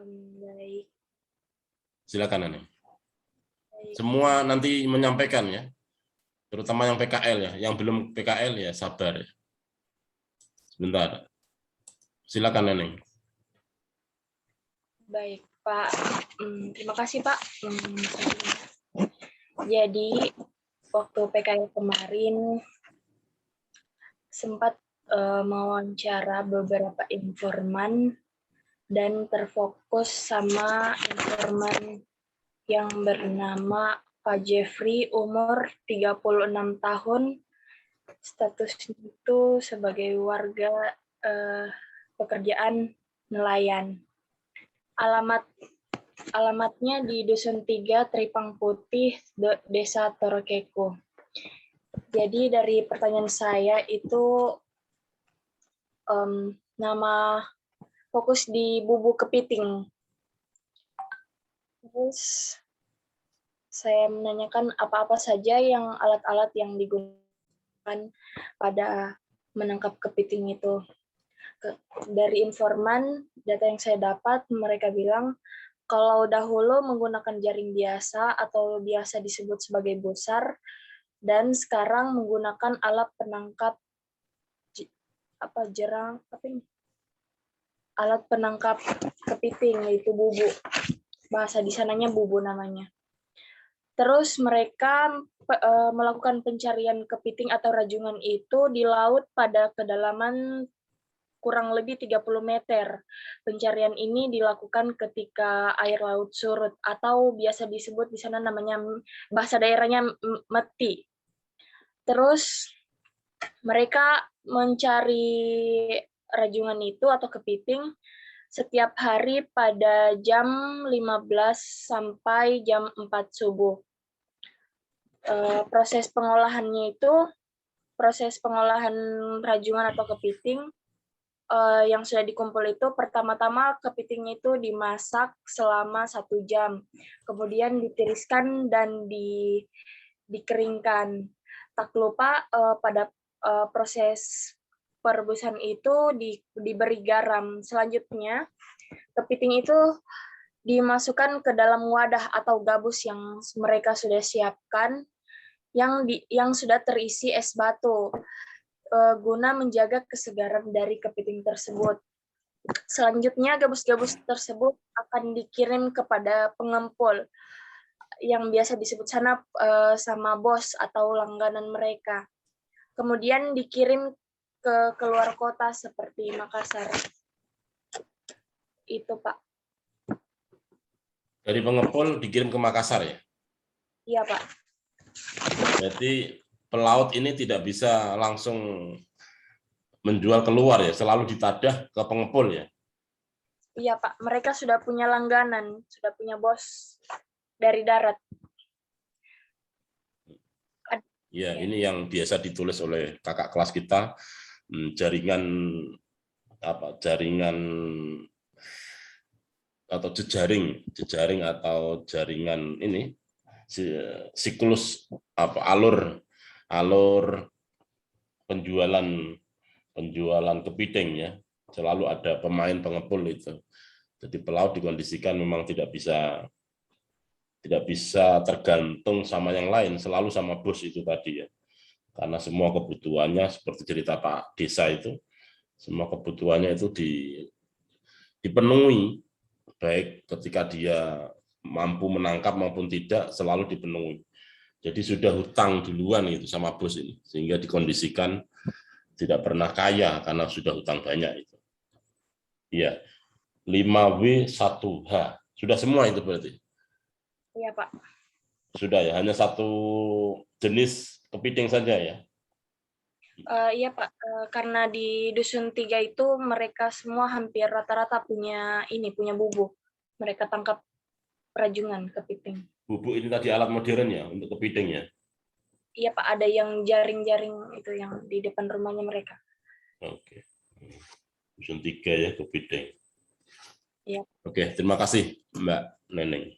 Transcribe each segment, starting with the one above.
Baik. Silakan Neneng. Baik. Semua nanti menyampaikan ya, terutama yang PKL ya, yang belum PKL ya sabar ya. Sebentar. Silakan Neneng. Baik, Pak. Terima kasih, Pak. Jadi, waktu PKL kemarin sempat mewawancara beberapa informan dan terfokus sama informan yang bernama Pak Jeffrey, umur 36 tahun, statusnya itu sebagai warga pekerjaan nelayan. Alamatnya di Dusun 3, Tripang Putih, Desa Torokeko. Jadi dari pertanyaan saya itu nama fokus di bubuk kepiting. Terus saya menanyakan apa-apa saja yang alat-alat yang digunakan pada menangkap kepiting itu. Dari informan, data yang saya dapat, mereka bilang kalau dahulu menggunakan jaring biasa atau biasa disebut sebagai busar, dan sekarang menggunakan alat penangkap alat penangkap kepiting, yaitu bubu. Bahasa di sananya bubu namanya. Terus mereka melakukan pencarian kepiting atau rajungan itu di laut pada kedalaman kurang lebih 30 meter. Pencarian ini dilakukan ketika air laut surut atau biasa disebut di sana namanya, bahasa daerahnya meti. Terus mereka mencari rajungan itu atau kepiting setiap hari pada jam 15 sampai jam 4 subuh. Proses pengolahan rajungan atau kepiting yang sudah dikumpul itu, pertama-tama kepitingnya itu dimasak selama 1 jam, kemudian ditiriskan dan dikeringkan. Tak lupa pada proses perebusan itu diberi garam. Selanjutnya kepiting itu dimasukkan ke dalam wadah atau gabus yang mereka sudah siapkan, yang sudah terisi es batu, guna menjaga kesegaran dari kepiting tersebut. Selanjutnya gabus-gabus tersebut akan dikirim kepada pengempul yang biasa disebut sana sama bos atau langganan mereka. Kemudian dikirim ke keluar kota seperti Makassar. Itu, Pak. Dari pengepul dikirim ke Makassar ya? Iya, Pak. Berarti pelaut ini tidak bisa langsung menjual keluar ya, selalu ditadah ke pengepul ya? Iya, Pak. Mereka sudah punya langganan, sudah punya bos dari darat. Ya, ini yang biasa ditulis oleh kakak kelas kita, jaringan atau jejaring atau jaringan ini, siklus alur penjualan kepiting ya, selalu ada pemain pengepul itu. Jadi pelaut dikondisikan memang tidak bisa tergantung sama yang lain, selalu sama bos itu tadi ya. Karena semua kebutuhannya seperti cerita Pak Desa itu, semua kebutuhannya itu dipenuhi, baik ketika dia mampu menangkap maupun tidak, selalu dipenuhi. Jadi sudah hutang duluan itu sama bos ini, sehingga dikondisikan tidak pernah kaya karena sudah hutang banyak itu. Iya, 5W1H. Sudah semua itu berarti? Iya, Pak. Sudah ya, hanya satu jenis kepiting saja ya? Iya, Pak. Karena di Dusun 3 itu mereka semua hampir rata-rata punya bubuk. Mereka tangkap rajungan kepiting. Bubuk ini tadi alat modern ya untuk kepiting ya? Iya, Pak. Ada yang jaring-jaring itu yang di depan rumahnya mereka. Oke. Dusun 3 ya kepiting. Iya. Oke, terima kasih Mbak Neneng.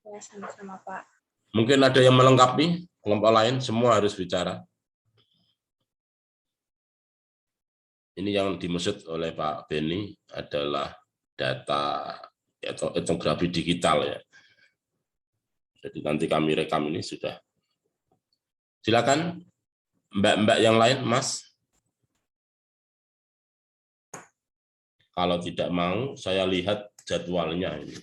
Ya, sama-sama, Pak. Mungkin ada yang melengkapi, kelompok lain, semua harus bicara. Ini yang dimaksud oleh Pak Beni adalah data etnografi digital ya. Jadi nanti kami rekam ini sudah. Silakan Mbak-mbak yang lain, Mas. Kalau tidak mau, saya lihat jadwalnya ini.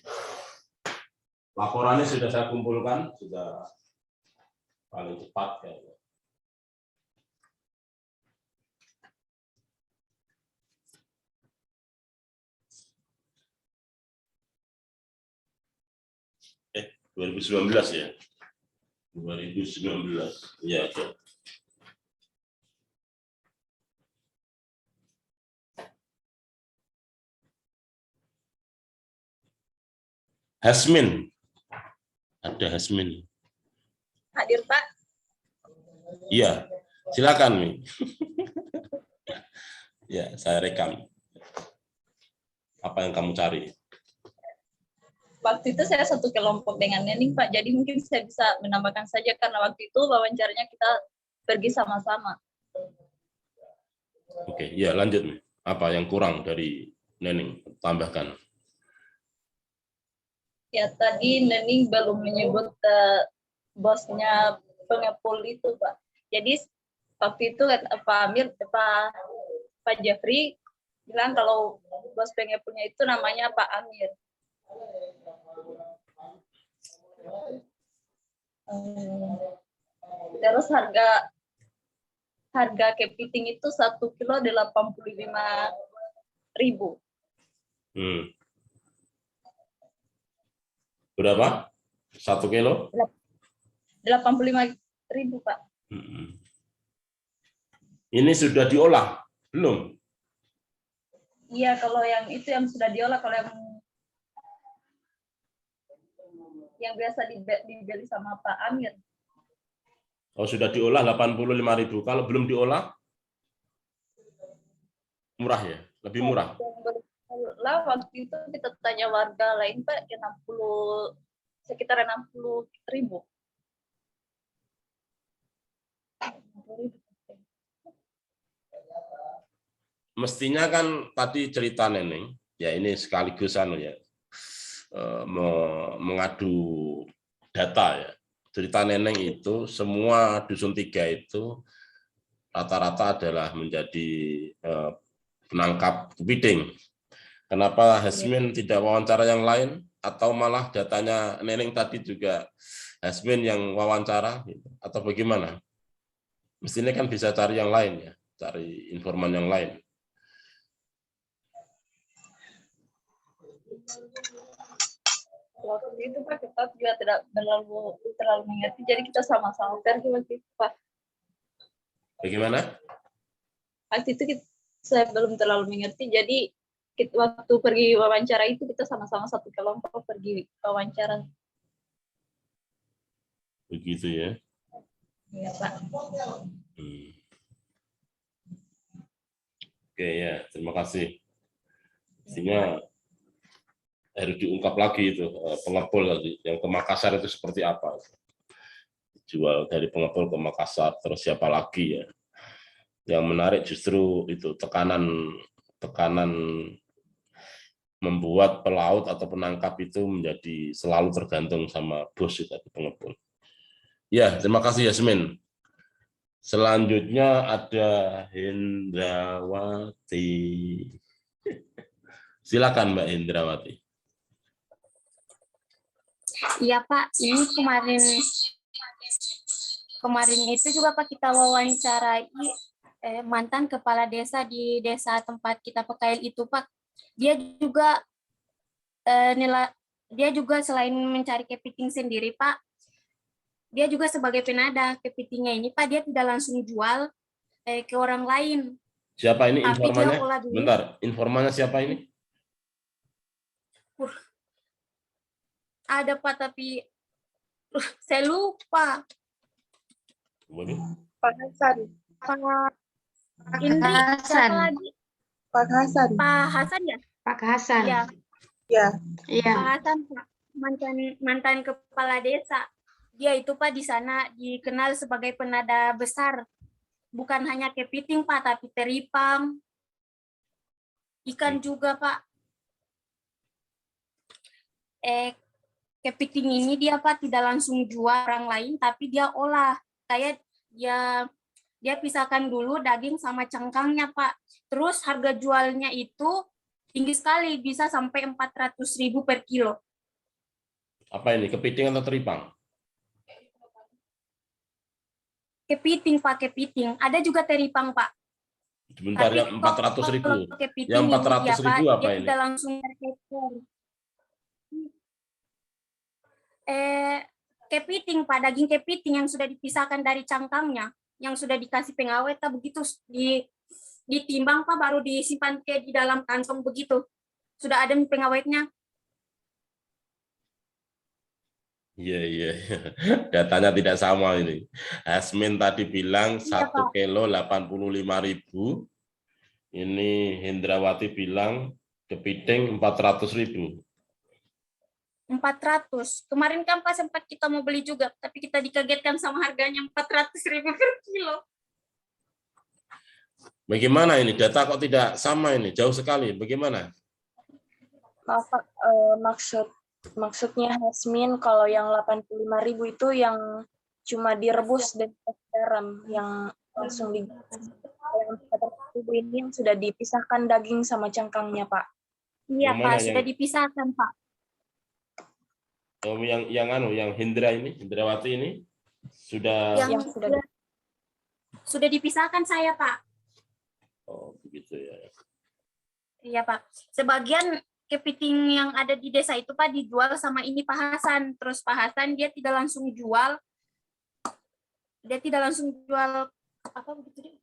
Laporannya sudah saya kumpulkan, sudah paling cepat kayaknya. Eh, 2019 ya? 2019, ya. Oke. Hasmin, ada Hasmin. Hadir, Pak. Iya, silakan Mi. Ya, saya rekam. Apa yang kamu cari? Waktu itu saya satu kelompok dengan Nening, Pak. Jadi mungkin saya bisa menambahkan saja karena waktu itu wawancaranya kita pergi sama-sama. Oke, ya lanjut Mi. Apa yang kurang dari Nening? Tambahkan. Ya, tadi Nening belum menyebut bosnya pengepul itu, Pak. Jadi waktu itu Pak Amir, Pak Jeffrey bilang kalau bos pengepulnya itu namanya Pak Amir. Terus harga kepiting itu 1 kilo 85.000. Berapa? 1 kilo? 85.000, Pak. Ini sudah diolah? Belum? Iya, kalau yang itu yang sudah diolah, kalau yang biasa dibeli sama Pak Amir. Oh, sudah diolah 85.000. Kalau belum diolah, murah ya? Lebih murah? Lah, waktu itu kita tanya warga lain, Pak, sekitar 60.000. Mestinya kan tadi cerita Neneng, ya ini sekaligus ya, mengadu data ya. Cerita Neneng itu semua dusun 3 itu rata-rata adalah menjadi penangkap kepiting. Kenapa Hasmin tidak wawancara yang lain atau malah datanya Neneng tadi juga Hasmin yang wawancara atau bagaimana? Mestinya kan bisa cari yang lain ya, cari informan yang lain. Waktu itu Pak, kita juga tidak terlalu mengerti, jadi kita sama-sama pergi waktu itu, Pak. Bagaimana? Waktu itu saya belum terlalu mengerti, jadi waktu pergi wawancara itu kita sama-sama satu kelompok pergi wawancara. Begitu ya? Iya, Pak. Oke ya, terima kasih. Mestinya harus diungkap lagi itu pengepul tadi yang ke Makassar itu seperti apa? Jual dari pengepul ke Makassar, terus siapa lagi ya? Yang menarik justru itu tekanan membuat pelaut atau penangkap itu menjadi selalu tergantung sama bos itu tadi pengepul. Ya, terima kasih Yasmin. Selanjutnya ada Hendrawati. Silakan Mbak Hendrawati. Iya Pak, ini kemarin itu juga Pak kita wawancarai mantan kepala desa di desa tempat kita PKL itu Pak. Dia juga dia juga selain mencari kepiting sendiri Pak, dia juga sebagai penada kepitingnya ini Pak, dia tidak langsung jual ke orang lain. Siapa ini Tapi informannya? dia olah dulu. Bentar, informannya siapa ini? Ada Pak, tapi saya lupa. Pak Hasan. Pak Indri, siapa lagi? Pak Hasan. Pak Hasan ya? Pak Hasan. Iya. Ya. Iya. Pak Hasan, Pak. Mantan kepala desa. Dia itu Pak di sana dikenal sebagai penada besar. Bukan hanya kepiting Pak, tapi teripang, ikan juga Pak. kepiting ini dia Pak tidak langsung jual orang lain, tapi dia olah. Kayak dia pisahkan dulu daging sama cangkangnya Pak. Terus harga jualnya itu tinggi sekali, bisa sampai 400.000 per kilo. Apa ini, kepiting atau teripang? Kepiting Pak, kepiting. Ada juga teripang Pak. Sebentar, yang 400.000. Yang 400.000 apa dia ini? tidak langsung terkecer. Kepiting Pak, daging kepiting yang sudah dipisahkan dari cangkangnya, yang sudah dikasih pengawet, begitu ditimbang Pak, baru disimpan kayak di dalam kantong begitu. Sudah ada pengawetnya. Iya. Datanya tidak sama ini. Hasmin tadi bilang 1 kilo 85.000. Ini Hendrawati bilang kepiting 400.000. 400. Kemarin kan Pak sempat kita mau beli juga, tapi kita dikagetkan sama harganya 400.000 per kilo. Bagaimana ini? Data kok tidak sama ini? Jauh sekali. Bagaimana? Maaf, Pak, maksudnya Hasmin kalau yang 85.000 itu yang cuma direbus dan garam, yang langsung di yang 400.000 ini yang sudah dipisahkan daging sama cangkangnya, Pak. Iya Yang Pak, mana sudah dipisahkan Pak. Oh, yang Hendrawati ini sudah Yang sudah dipisahkan saya Pak. Oh, begitu ya. Iya Pak. Sebagian kepiting yang ada di desa itu Pak dijual sama ini Pak Hasan. Terus Pak Hasan dia tidak langsung jual. Dia tidak langsung jual apa begitu deh.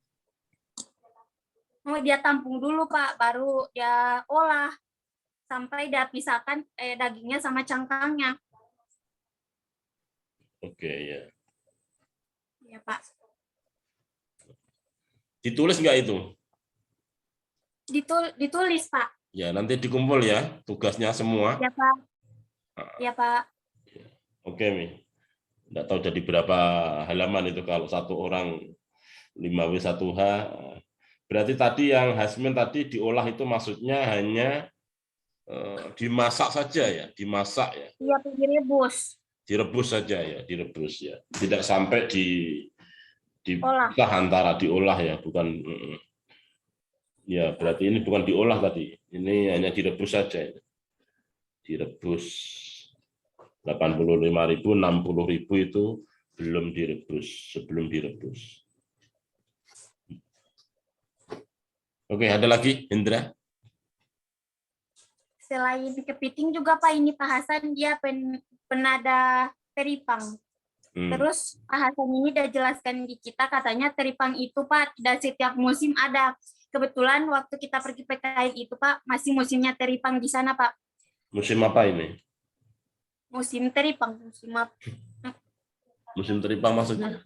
Oh, dia tampung dulu Pak, baru dia olah sampai dia pisahkan dagingnya sama cangkangnya. Oke, ya. Iya Pak. Ditulis nggak itu? Ditulis Pak. Ya, nanti dikumpul ya tugasnya semua. Iya Pak. Iya Pak. Oke, Mi. Nggak tahu jadi berapa halaman itu kalau satu orang 5W1H. Berarti tadi yang Hasmin tadi diolah itu maksudnya hanya dimasak saja ya, dimasak ya. Iya, direbus. Direbus saja ya, direbus ya. Tidak sampai Olah. antara diolah ya, bukan. Ya, berarti ini bukan diolah tadi. Ini hanya direbus saja. Direbus 85.000, 60.000 itu belum direbus, sebelum direbus. Oke, ada lagi, Indra? Selain kepiting juga Pak, ini Pak Hasan dia penada teripang. Terus Pak Hasan ini udah jelaskan di kita, katanya teripang itu Pak tidak setiap musim ada. Kebetulan waktu kita pergi PKL itu Pak, masih musimnya teripang di sana Pak. Musim apa ini? Musim teripang, musim apa? Musim teripang maksudnya?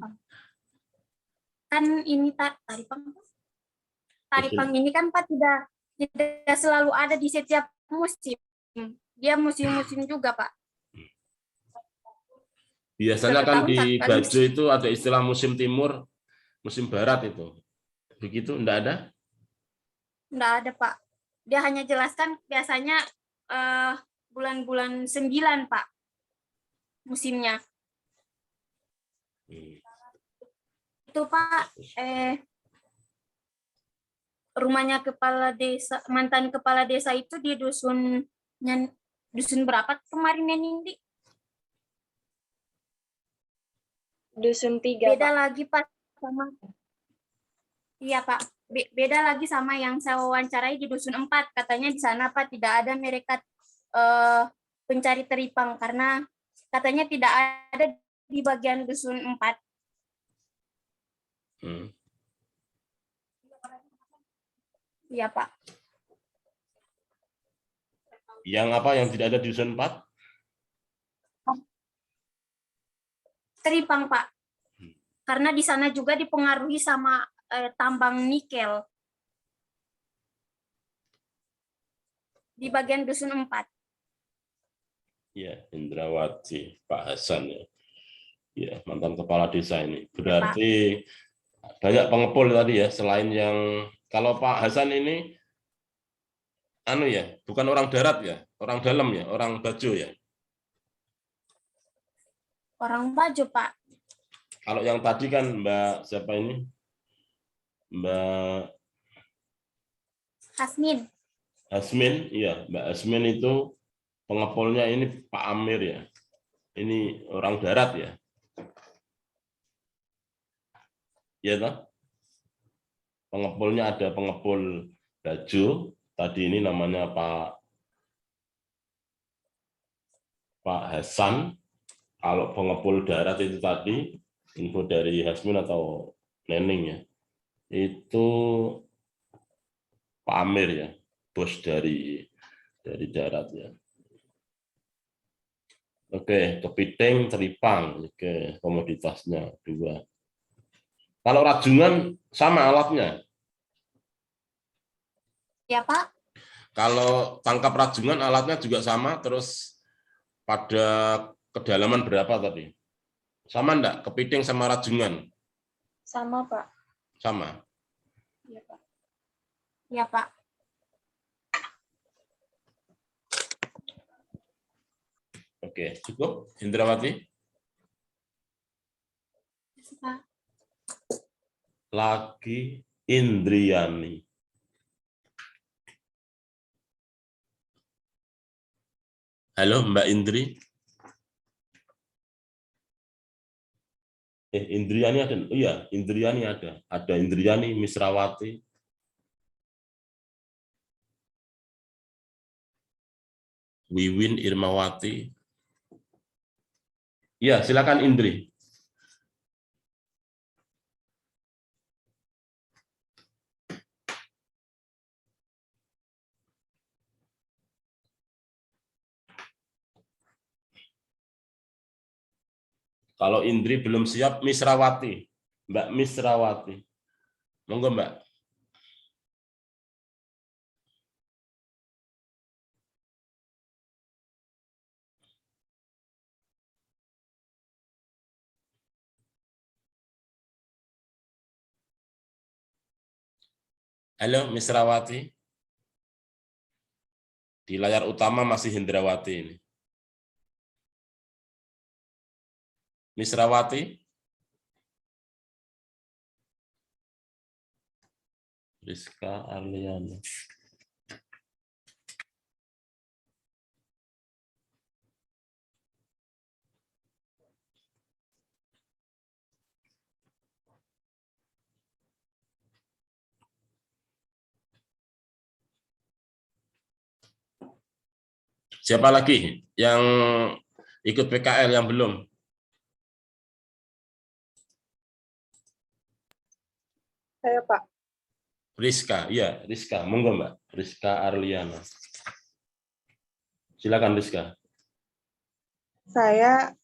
Kan ini taripang. Taripang ini kan Pak tidak selalu ada di setiap musim. Dia musim-musim juga Pak. Biasanya kan di Bajo itu ada istilah musim timur, musim barat itu. Begitu, enggak ada? Enggak ada Pak. Dia hanya jelaskan biasanya bulan-bulan 9 Pak musimnya. Itu Pak rumahnya kepala desa, mantan kepala desa itu di dusun berapa kemarin Nindi? Dusun 3 beda Pak. Lagi Pak sama iya Pak, beda lagi sama yang saya wawancarai di dusun 4. Katanya di sana Pak tidak ada mereka pencari teripang karena katanya tidak ada di bagian dusun 4. Iya Pak. Yang apa yang tidak ada di dusun 4? Teripang Pak. Karena di sana juga dipengaruhi sama tambang nikel. Di bagian dusun 4. Ya, Indrawati, Pak Hasan ya. Ya, mantan kepala desa ini. Berarti banyak pengepul tadi ya, selain yang kalau Pak Hasan ini bukan orang darat ya, orang dalam ya, orang Bajo ya. Orang Bajo, Pak. Kalau yang tadi kan Mbak siapa ini? Mbak Hasmin. Hasmin, iya Mbak Hasmin itu pengepulnya ini Pak Amir ya. Ini orang darat ya. Iya toh? Pengepulnya ada pengepul Bajo, tadi ini namanya Pak Hasan. Kalau pengepul darat itu tadi, info dari Hasmin atau Neneng ya, itu Pak Amir ya, bos dari darat ya. Oke, kepiting, teripang, oke, komoditasnya 2. Kalau rajungan sama alatnya. Ya, Pak. Kalau tangkap rajungan alatnya juga sama, terus pada kedalaman berapa tadi? Sama enggak? Kepiting sama rajungan? Sama, Pak. Sama. Iya, Pak. Ya, Pak. Oke, cukup, Indrawati? Pak. Lagi Indriani. Halo, Mbak Indri. Indriani ada? Oh iya, Indriani ada. Ada Indriani, Misrawati. Wiwin, Irmawati. Iya, silakan Indri. Kalau Indri belum siap, Misrawati. Mbak Misrawati. Monggo, Mbak. Halo, Misrawati. Di layar utama masih Hindrawati ini. Misrawati. Rizka Arliana. Siapa lagi yang ikut PKL yang belum? Saya Pak. Rizka, iya Rizka, monggo Mbak. Rizka Arliana. Silakan Rizka. Saya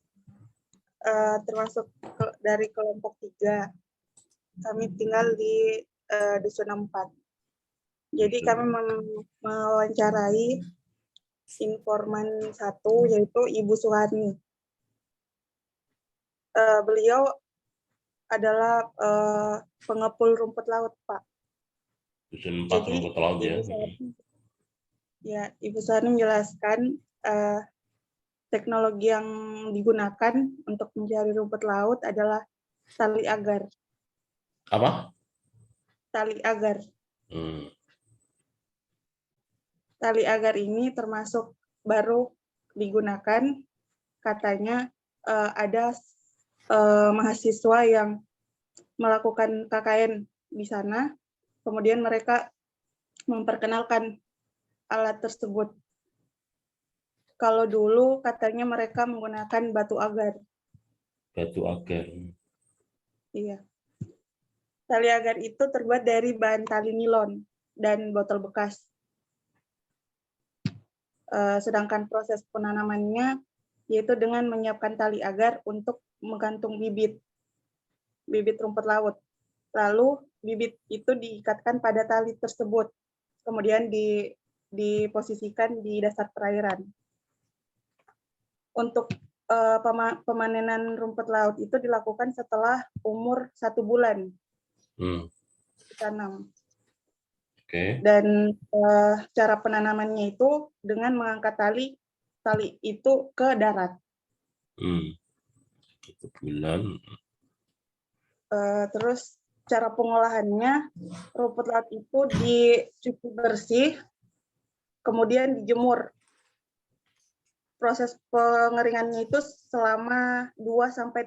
termasuk dari kelompok 3. Kami tinggal di Dusun 4. Jadi kami mewawancarai informan 1, yaitu Ibu Suhani. Beliau adalah pengepul rumput laut, Pak. Dusun 4 rumput laut ya. Ibu Suhani menjelaskan teknologi yang digunakan untuk mencari rumput laut adalah tali agar. Apa? Tali agar. Tali agar ini termasuk baru digunakan, katanya ada mahasiswa yang melakukan KKN di sana, kemudian mereka memperkenalkan alat tersebut. Kalau dulu katanya mereka menggunakan batu agar. Batu agar. Iya. Tali agar itu terbuat dari bahan tali nilon dan botol bekas. Sedangkan proses penanamannya yaitu dengan menyiapkan tali agar untuk menggantung bibit rumput laut. Lalu bibit itu diikatkan pada tali tersebut, kemudian diposisikan di dasar perairan. Untuk pemanenan rumput laut itu dilakukan setelah umur 1 bulan ditanam. Okay. Dan cara penanamannya itu dengan mengangkat tali itu ke darat. 1 bulan. Terus cara pengolahannya, rumput laut itu dicuci bersih, kemudian dijemur. Proses pengeringannya itu selama 2 sampai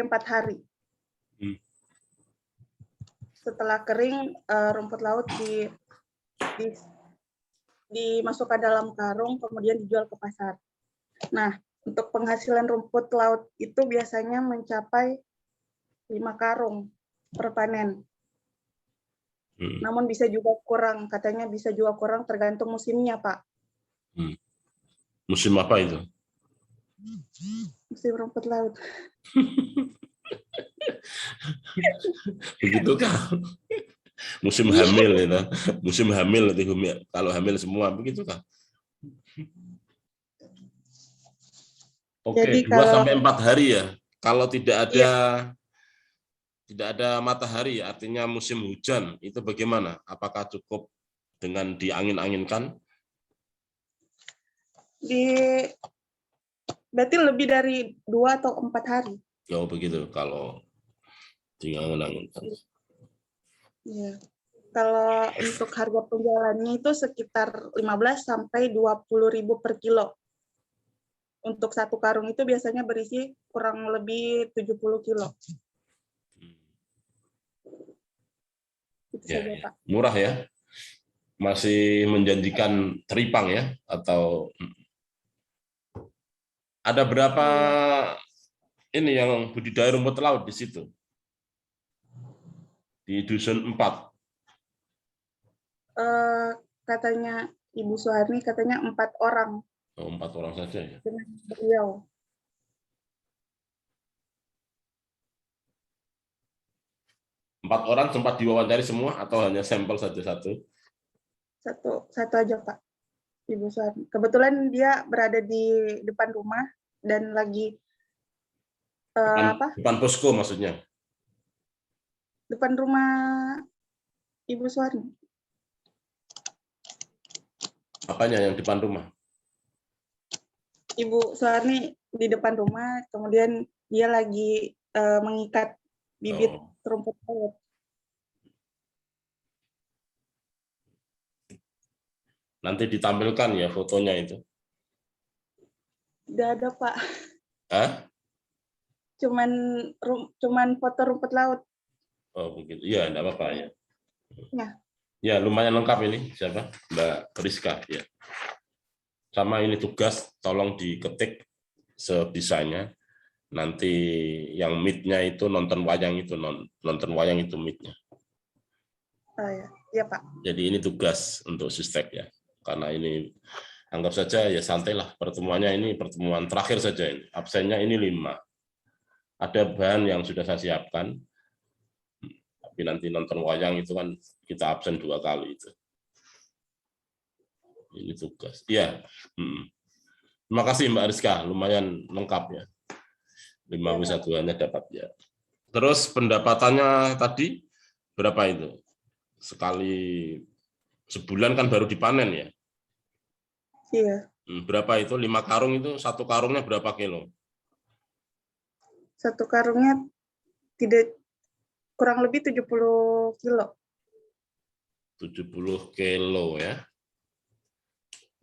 4 hari. Setelah kering, rumput laut dimasukkan dalam karung, kemudian dijual ke pasar. Nah, untuk penghasilan rumput laut itu biasanya mencapai 5 karung per panen. Namun bisa juga kurang, katanya bisa juga kurang tergantung musimnya, Pak. Musim apa itu? Musim rumput laut. Begitu kah? Musim hamil itu. Musim hamil itu, kalau hamil semua begitu kah? Oke, Jadi 2 sampai 4 hari ya. Kalau tidak Iya. ada matahari, artinya musim hujan, itu bagaimana? Apakah cukup dengan diangin-anginkan? Berarti lebih dari 2 atau 4 hari. Ya begitu kalau diangin-anginkan. Iya. Kalau untuk harga penjualannya itu sekitar 15 sampai 20.000 per kilo. Untuk 1 karung itu biasanya berisi kurang lebih 70 kilo. Itu saja, Pak. Murah ya. Masih menjanjikan teripang ya, atau ada berapa ini yang budidaya rumput laut di situ? Di Dusun 4. Katanya Ibu Suharni, katanya 4 orang. Oh, 4 orang saja ya. Dengan beliau. 4 orang sempat diwawancari semua atau hanya sampel saja satu? Satu aja, Pak. Ibu Suharni. Kebetulan dia berada di depan rumah dan lagi Depan posko maksudnya? Depan rumah Ibu Suharni. Apanya yang depan rumah? Ibu Suharni di depan rumah, kemudian dia lagi mengikat bibit rumput laut. Nanti ditampilkan ya fotonya itu. Tidak ada, Pak. Hah? Cuman foto rumput laut. Oh begitu. Iya, enggak apa-apa ya. Ya. Ya, lumayan lengkap ini. Siapa? Mbak Rizka ya. Sama ini tugas, tolong diketik sebisanya. Nanti yang meet-nya itu nonton wayang itu, nonton wayang itu meet-nya. Oh ya, iya Pak. Jadi ini tugas untuk Sistek ya. Karena ini anggap saja ya santailah pertemuannya, ini pertemuan terakhir saja ini. Absennya ini 5. Ada bahan yang sudah saya siapkan. Tapi nanti nonton wayang itu kan kita absen 2 kali itu. Ini tugas. Iya. Terima kasih Mbak Rizka, lumayan lengkap ya. 5 wisatuannya dapat ya. Terus pendapatannya tadi berapa itu? Sekali sebulan kan baru dipanen ya? Iya. Berapa itu? 5 karung itu, 1 karungnya berapa kilo? 1 karungnya kurang lebih 70 kilo. 70 kilo ya.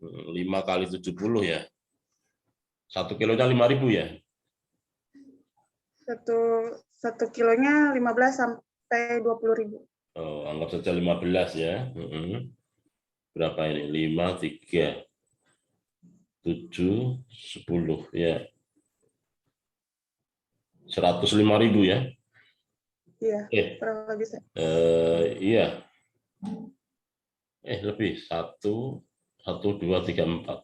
5 kali 70 ya. 1 kilonya 5.000 ya? 1 kilonya 15 sampai 20.000. Oh, anggap saja 15 ya. Berapa ini? 5, 3, 7, 10 ya. 105.000 ya? Iya, kurang lebih. Iya. Lebih. 1, 2, 3, 4.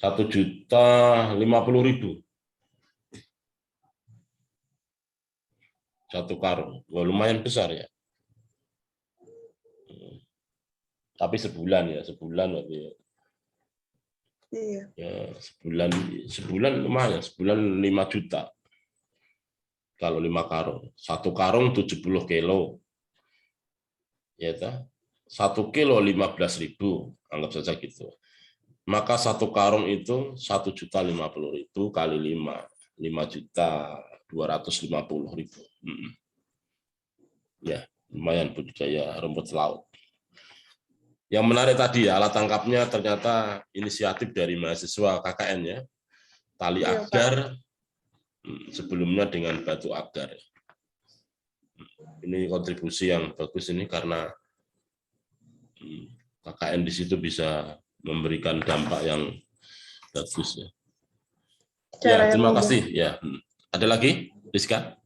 1.050.000. 1 karung. Wah, lumayan besar ya. Tapi sebulan ya, sebulan berarti ya. Iya. Ya, sebulan lumayan, sebulan 5 juta. Kalau 5 karung. 1 karung 70 kilo. Ya toh? 1 kilo 15.000, anggap saja gitu. Maka 1 karung itu 1.050.000 kali 5 juta. 250.000. Ya, lumayan budidaya rumput laut. Yang menarik tadi ya, alat tangkapnya ternyata inisiatif dari mahasiswa KKN ya. Tali Iya, Pak. agar, sebelumnya dengan batu agar. Ini kontribusi yang bagus ini karena KKN di situ bisa memberikan dampak yang bagus ya. Ya, Cara yang terima mudah. kasih ya. Ada lagi, Rizka?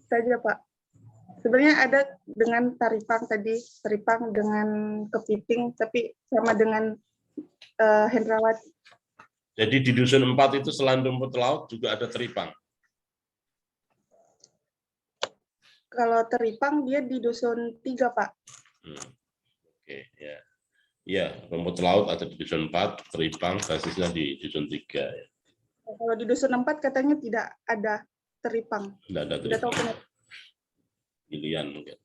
Saja Pak. Sebenarnya ada dengan taripang tadi, taripang dengan kepiting, tapi sama dengan Hendrawati. Jadi di dusun 4 itu selain rumput laut juga ada teripang. Kalau teripang dia di dusun 3 Pak. Oke, ya. Ya, rumput laut ada di dusun 4, teripang basisnya di dusun 3 ya. Kalau di dusun 4 katanya tidak ada teripang. Tidak ada Tidak tahu teripang. kenapa. Pilihan mungkin.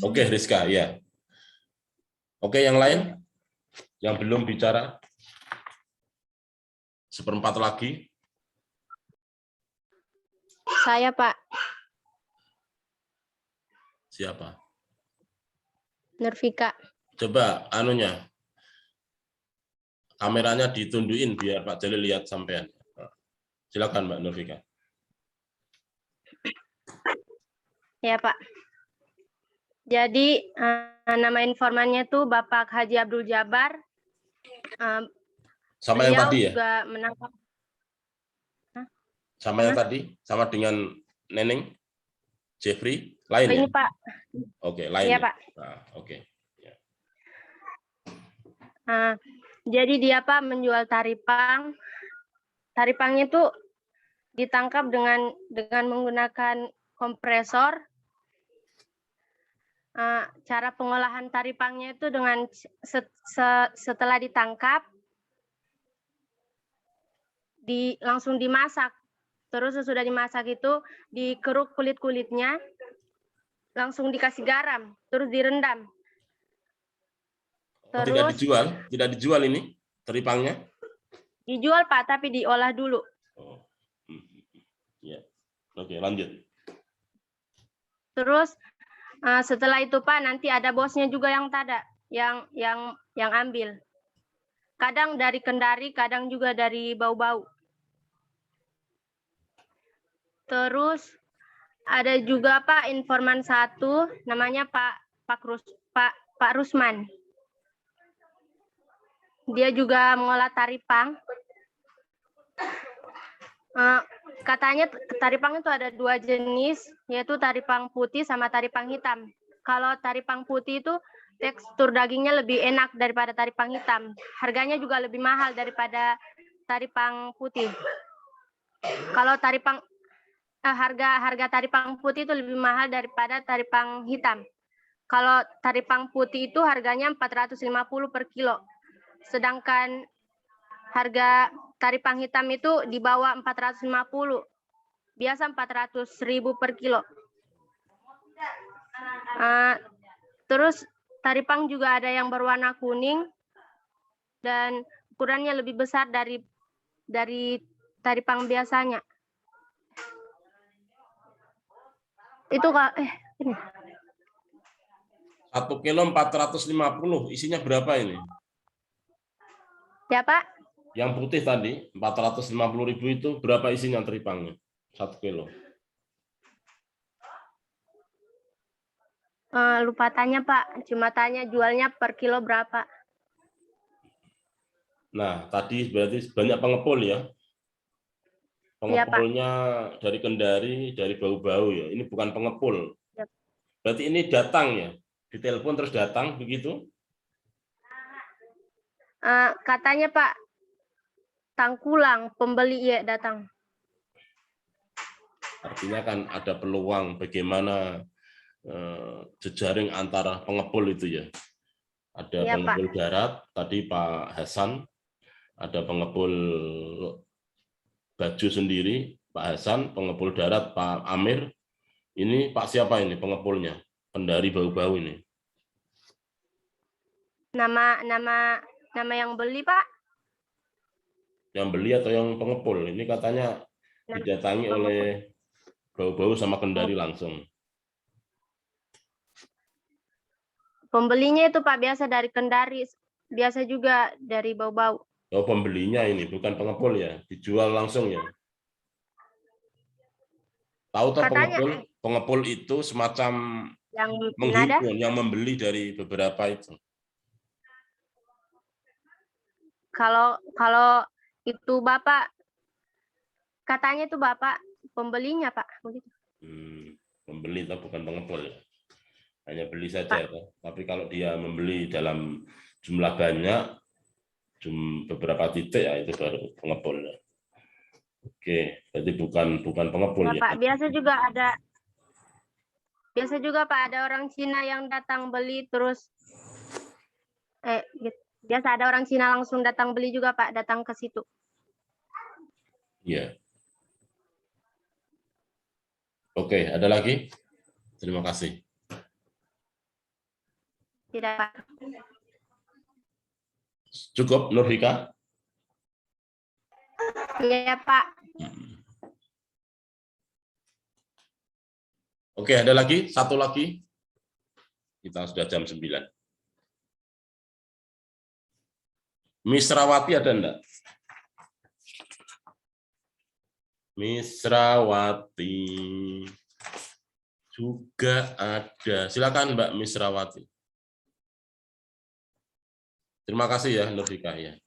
Oke, Rizka, ya. Oke, yang lain? Yang belum bicara? Seperempat lagi. Saya, Pak. Siapa? Nurfika. Coba anunya. Kameranya ditundukin biar Pak Jalil lihat sampean. Silakan Mbak Nurfika. Ya, Pak. Jadi, nama informannya tuh Bapak Haji Abdul Jabar. Sama yang Beliau tadi ya? juga menangkap. Sama yang tadi? Sama dengan Neneng? Jeffrey? Lain Ini, ya? Pak. Oke, lain Iya, ya? Pak. Nah, oke. Jadi dia, Pak, menjual taripang. Taripangnya itu ditangkap dengan menggunakan kompresor. Cara pengolahan taripangnya itu dengan setelah ditangkap, langsung dimasak. Terus sesudah dimasak itu dikeruk kulit-kulitnya, langsung dikasih garam, terus direndam. Oh, Terus tidak dijual ini teripangnya? dijual, Pak, tapi diolah dulu. Oh. Ya. Oke, lanjut. Terus setelah itu, Pak, nanti ada bosnya juga yang yang ambil. Kadang dari Kendari, kadang juga dari Bau-Bau. Terus ada juga, Pak, informan satu, namanya Pak Rusman. Dia juga mengolah taripang. Katanya taripang itu ada 2 jenis, yaitu taripang putih sama taripang hitam. Kalau taripang putih itu tekstur dagingnya lebih enak daripada taripang hitam. Harganya juga lebih mahal daripada taripang putih. Kalau harga taripang putih itu lebih mahal daripada taripang hitam. Kalau taripang putih itu harganya 450 per kilo. Sedangkan harga taripang hitam itu di bawah 450. Biasa 400.000 per kilo. Terus taripang juga ada yang berwarna kuning dan ukurannya lebih besar dari taripang biasanya. Itu ini. 1 kilo 450, isinya berapa ini? Ya, Pak? Yang putih tadi 450.000 itu berapa isinya teripangnya? 1 kilo. Lupa tanya, Pak. Cuma tanya jualnya per kilo berapa. Nah, tadi berarti banyak pengepul ya? Pengepulnya dari Kendari, dari Bau-Bau ya. Ini bukan pengepul. Ya. Berarti ini datang ya? Ditelepon terus datang begitu? Katanya, Pak, tangkulang pembeli ya datang. Artinya kan ada peluang bagaimana jejaring antara pengepul itu ya. Ada Ya, pengepul Pak. darat, tadi Pak Hasan, ada pengepul baju sendiri, Pak Hasan, pengepul darat, Pak Amir. Ini Pak siapa ini pengepulnya? Kendari Bau-Bau ini. Nama yang beli, Pak? Yang beli atau yang pengepul? Ini katanya didatangi oleh bau-bau sama Kendari langsung. Pembelinya itu Pak biasa dari Kendari, biasa juga dari Bau-Bau. Oh, pembelinya ini bukan pengepul ya, dijual langsung ya. Tahu toh Katanya pengepul? Pengepul itu semacam yang nada, menghimpun, yang membeli dari beberapa itu. kalau itu Bapak, katanya itu Bapak pembelinya Pak, begitu. Pembeli atau bukan pengepul ya. Hanya beli saja. Pak. Ya. Tapi kalau dia membeli dalam jumlah banyak, beberapa titik ya itu baru pengepul. Ya. Oke, berarti bukan pengepul Ya, ya. Pak, biasa juga Pak ada orang Cina yang datang beli terus gitu. Biasa ada orang Cina langsung datang beli juga Pak, datang ke situ. Iya. Oke, ada lagi? Terima kasih. Tidak Pak. Cukup, Nurhika? Iya Pak. Oke, ada lagi? Satu lagi? Kita sudah jam 9. Misrawati ada enggak? Misrawati juga ada. Silakan Mbak Misrawati. Terima kasih ya Nurhika ya.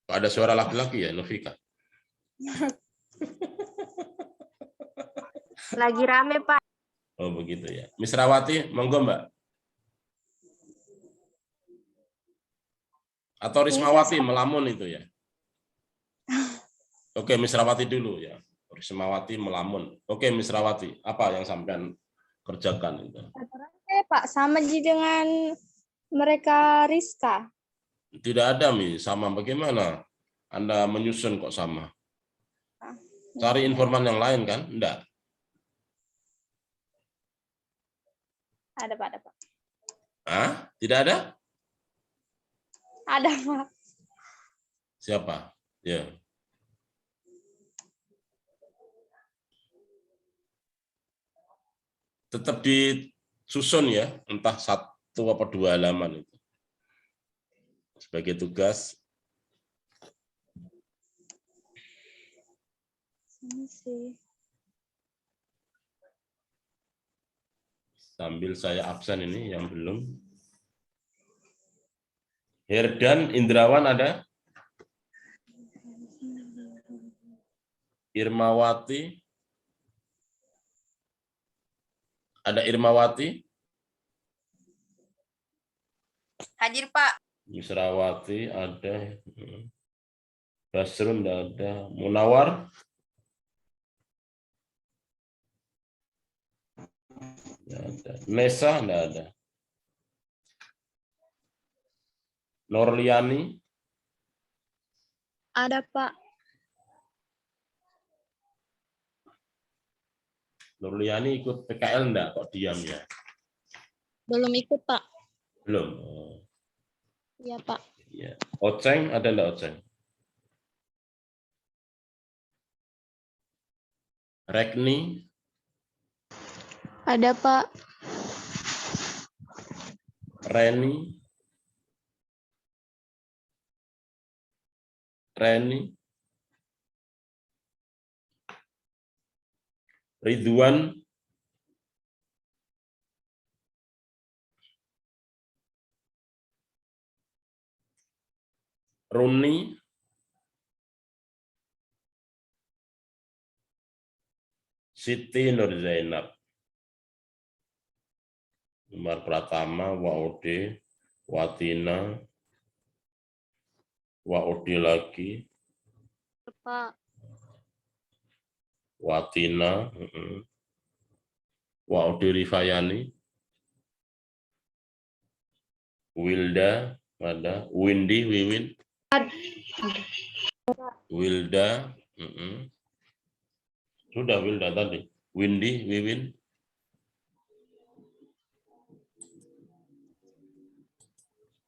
Ada suara laki-laki ya Nurhika? Lagi rame Pak. Oh begitu ya. Misrawati, monggo Mbak. Atau Rismawati melamun itu ya. Oke, Misrawati dulu ya. Rismawati melamun. Oke, Misrawati, apa yang sampean kerjakan itu? Pak, sama dengan mereka Rizka. Tidak ada Mi, sama bagaimana? Anda menyusun kok sama? Cari informan yang lain kan? Enggak. Ada Pak, ada Pak. Hah? Tidak ada? Ada Pak. Siapa? Ya. Tetap disusun ya, entah 1 atau 2 halaman itu. Sebagai tugas. Ini sih. Sambil saya absen ini yang belum. Herdan, Indrawan ada? Irmawati? Ada Irmawati? Hadir Pak. Misrawati ada. Basrun tidak ada. Munawar? Tidak ada. Nesa tidak ada. Norliani? Ada Pak. Nurliani ikut PKL enggak? Kok diam ya? Belum ikut Pak. Belum. Oh, Iya Pak. iya. Oceng ada enggak Oceng? Rekni? Ada Pak. Reni? Reni? Ridwan? Runi? Siti Nur Zainab? Umar Pratama, Waude, Watina, Waude lagi, Pak. Watina, Waude Rifayani, Wilda, ada, Windy, Wiwin, Wilda, sudah Wilda tadi, Windy, Wiwin,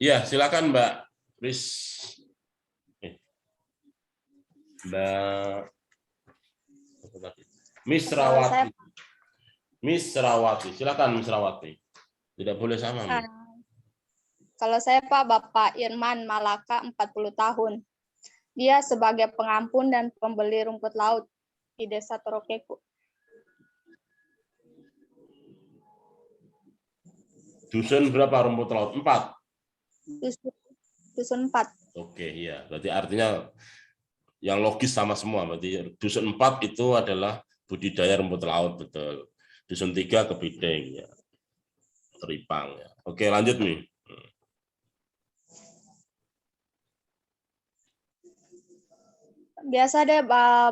Ya, silakan Mbak Mbak Misrawati. Misrawati, silakan Misrawati. Tidak boleh sama. Ah, kalau saya Pak, Bapak Irman Malaka, 40 tahun. Dia sebagai pengampun dan pembeli rumput laut di Desa Torokeku. Dusun berapa rumput laut? 4. Dusun 4. Oke, iya. Berarti artinya yang logis sama semua. Berarti dusun 4 itu adalah budidaya rumput laut, betul. Dusun 3 kepiting, ya. Teripang. Ya. Oke, lanjut nih. Biasa deh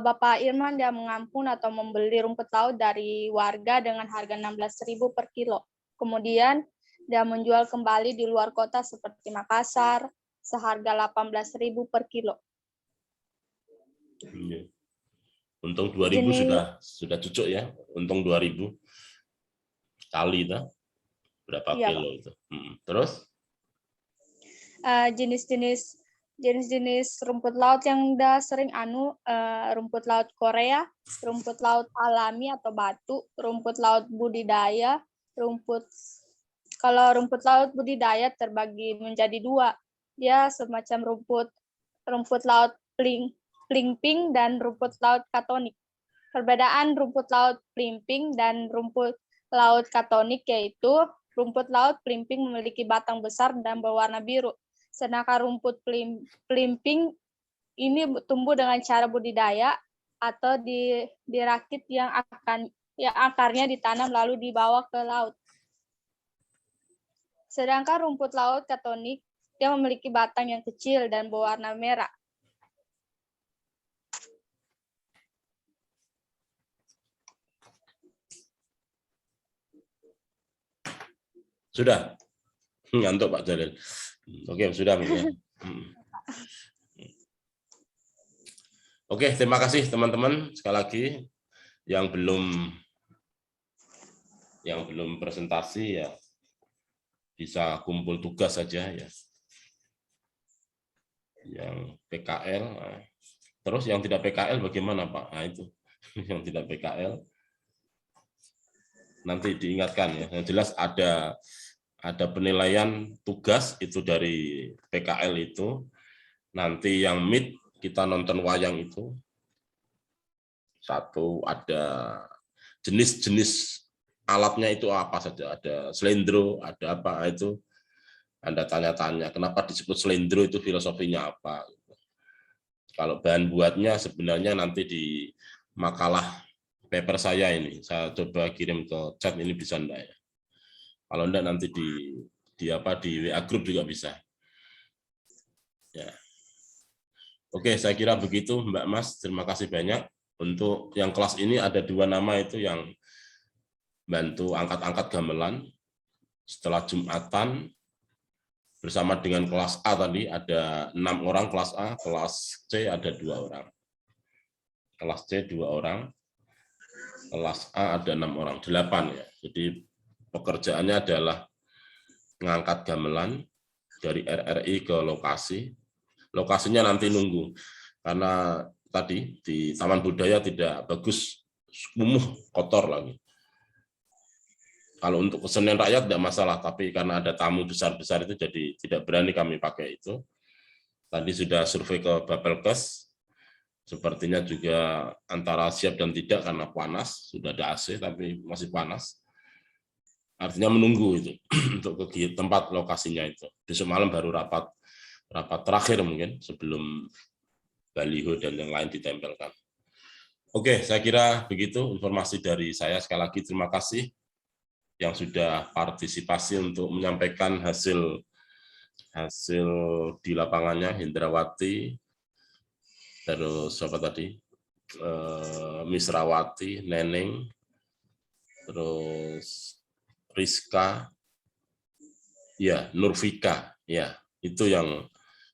Bapak Irman dia mengampun atau membeli rumput laut dari warga dengan harga 16.000 per kilo. Kemudian dia menjual kembali di luar kota seperti Makassar seharga 18.000 per kilo. Iya. Untung 2.000 sudah cucuk ya. Untung 2.000 kali itu berapa Iya, kilo itu. Terus? Jenis-jenis rumput laut yang udah sering rumput laut Korea, rumput laut alami atau batu, rumput laut budidaya, kalau rumput laut budidaya terbagi menjadi 2. Dia semacam rumput laut plimping dan rumput laut katonik. Perbedaan rumput laut plimping dan rumput laut katonik yaitu rumput laut plimping memiliki batang besar dan berwarna biru. Sedangkan rumput plimping ini tumbuh dengan cara budidaya atau dirakit yang akarnya ditanam lalu dibawa ke laut. Sedangkan rumput laut katonik dia memiliki batang yang kecil dan berwarna merah. Sudah? Ngantuk Pak Jalil. Oke, sudah. Oke, terima kasih teman-teman. Sekali lagi yang belum presentasi ya bisa kumpul tugas saja ya. Yang PKL. Terus yang tidak PKL bagaimana Pak? Nah itu yang tidak PKL nanti diingatkan ya. Yang jelas ada penilaian tugas itu dari PKL itu. Nanti yang mid kita nonton wayang itu. Satu ada jenis-jenis alatnya itu apa saja. Ada selendro, ada apa itu. Anda tanya-tanya kenapa disebut selendro itu filosofinya apa. Kalau bahan buatnya sebenarnya nanti di makalah paper saya ini. Saya coba kirim ke chat ini bisa enggak ya. Kalau enggak nanti di WA group juga bisa. Ya. Oke, saya kira begitu Mbak Mas. Terima kasih banyak. Untuk yang kelas ini ada 2 nama itu yang bantu angkat-angkat gamelan. Setelah Jumatan bersama dengan kelas A tadi ada 6 orang kelas A, kelas C ada 2 orang. Kelas C 2 orang. Kelas A ada 6 orang, 8 ya. Jadi pekerjaannya adalah mengangkat gamelan dari RRI ke lokasi. Lokasinya nanti nunggu, karena tadi di Taman Budaya tidak bagus, kumuh, kotor lagi. Kalau untuk kesenian rakyat tidak masalah, tapi karena ada tamu besar-besar itu jadi tidak berani kami pakai itu. Tadi sudah survei ke Bapelkes, sepertinya juga antara siap dan tidak karena panas, sudah ada AC tapi masih panas. Artinya menunggu itu untuk ke tempat lokasinya itu. Besok malam baru rapat terakhir mungkin sebelum baliho dan yang lain ditempelkan. Oke, saya kira begitu informasi dari saya. Sekali lagi terima kasih yang sudah partisipasi untuk menyampaikan hasil di lapangannya. Hindrawati, terus apa tadi, Misrawati, Neneng, terus Rizka, ya Nurfika, ya itu yang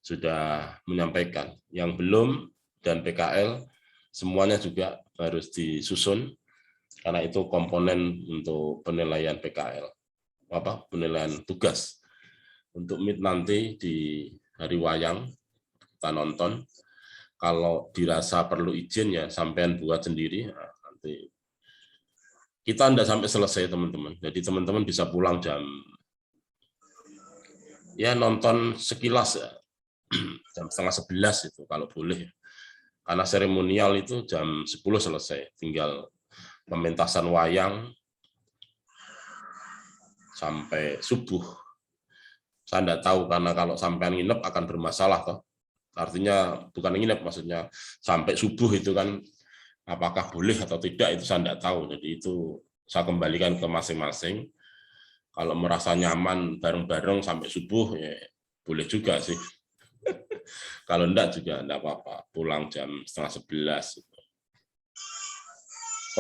sudah menyampaikan. Yang belum dan PKL semuanya juga harus disusun karena itu komponen untuk penilaian PKL, penilaian tugas. Untuk meet nanti di hari wayang kita nonton. Kalau dirasa perlu izin ya sampean buat sendiri. Nah, nanti kita tidak sampai selesai teman-teman. Jadi teman-teman bisa pulang ya nonton sekilas ya, jam 10:30 itu kalau boleh. Karena seremonial itu jam 10 selesai. Tinggal pementasan wayang sampai subuh. Saya tidak tahu karena kalau sampean nginep akan bermasalah toh. Artinya bukan nginep, maksudnya sampai subuh itu kan apakah boleh atau tidak itu saya tidak tahu. Jadi itu saya kembalikan ke masing-masing. Kalau merasa nyaman bareng-bareng sampai subuh ya boleh juga sih. Kalau enggak juga enggak apa-apa. Pulang jam 10:30.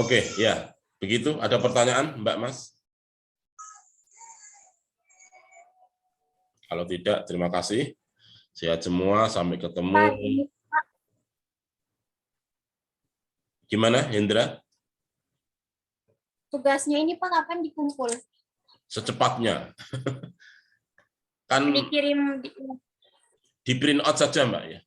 Oke, ya. Begitu. Ada pertanyaan, Mbak Mas? Kalau tidak, terima kasih. Sehat semua, sampai ketemu. Pak, ini Gimana, Hendra? tugasnya ini Pak kapan dikumpul? Secepatnya. Kan Dikirim di print out saja, Mbak ya.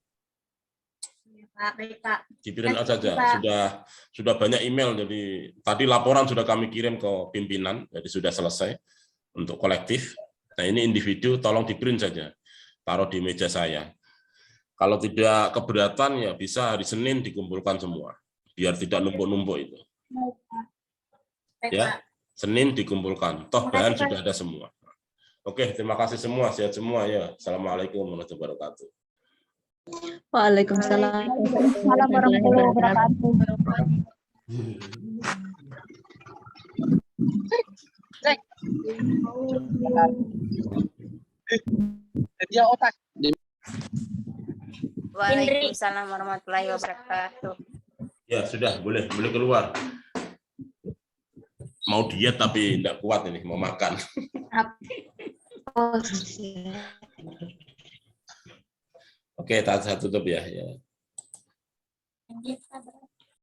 Pak, baik Pak. Di print out saja. Pak. Sudah banyak email, jadi tadi laporan sudah kami kirim ke pimpinan, jadi sudah selesai untuk kolektif. Nah ini individu, tolong di print saja, taruh di meja saya. Kalau tidak keberatan ya bisa hari Senin dikumpulkan semua, biar tidak numpuk-numpuk itu. Baik, Ya, Pak. Senin dikumpulkan. Toh Terima kasih, bahan Pak. sudah ada semua. Oke, terima kasih semua, sehat semua ya. Assalamualaikum warahmatullahi wabarakatuh. Waalaikumsalam. Salam warahmatullahi wabarakatuh. Waalaikumsalam warahmatullahi wabarakatuh. Ya sudah, boleh keluar. Mau diet tapi tidak kuat ini, mau makan. Oke, saya tutup ya. Lanjut, Pak.